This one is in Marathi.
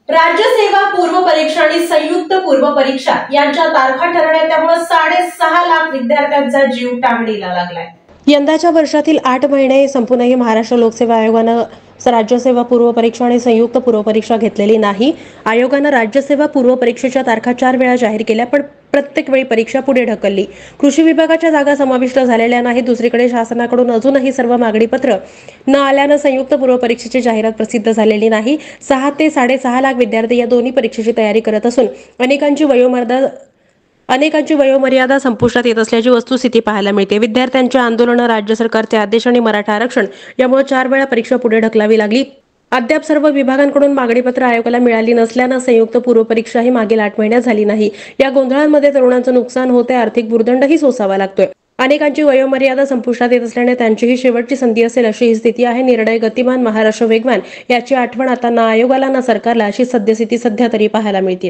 राज्य सेवा पूर्व परीक्षा आणि संयुक्त पूर्व परीक्षा यांच्या तारखा ठरवण्यात त्यामुळे 6.5 लाख विद्यार्थ्यांचा जीव टांगणीला लागलाय। यंदाच्या वर्षातील 8 महिने संपूनही महाराष्ट्र लोकसेवा आयोगानं राज्यसेवा पूर्व परीक्षा आणि संयुक्त पूर्व परीक्षा घेतलेली नाही। आयोगानं राज्यसेवा पूर्व परीक्षेच्या तारखा 4 वेळा जाहीर केल्या, पण प्रत्येक वेळी परीक्षा पुढे ढकलली। कृषी विभागाच्या जागा समाविष्ट झालेल्या नाहीत। दुसरीकडे शासनाकडून अजूनही सर्व मागणीपत्र न आल्यानं संयुक्त पूर्व परीक्षेची जाहिरात प्रसिद्ध झालेली नाही। 6 ते 6.5 लाख विद्यार्थी या दोन्ही परीक्षेची तयारी करत असून अनेकांची वयोमर्यादा संपुष्टात येत असल्याची वस्तुस्थिती पाहायला मिळते। विद्यार्थ्यांच्या आंदोलनं, राज्य सरकारचे आदेश आणि मराठा आरक्षण यामुळे 4 वेळा परीक्षा पुढे ढकलावी लागली। अद्याप सर्व विभागांकडून मागणीपत्र आयोगाला मिळाली नसल्यानं संयुक्त पूर्व परीक्षा ही मागील 8 महिन्यात झाली नाही। या गोंधळांमध्ये तरुणांचं नुकसान होते, आर्थिक भुर्दंडही सोसावा लागतोय। अनेकांची वयोमर्यादा संपुष्टात येत असल्याने त्यांची ही शेवटची संधी असेल अशी ही स्थिती आहे। निर्णय गतिमान, महाराष्ट्र वेगवान याची आठवण आता ना आयोगाला ना सरकारला अशी सद्यस्थिती सध्या तरी पाहायला मिळते।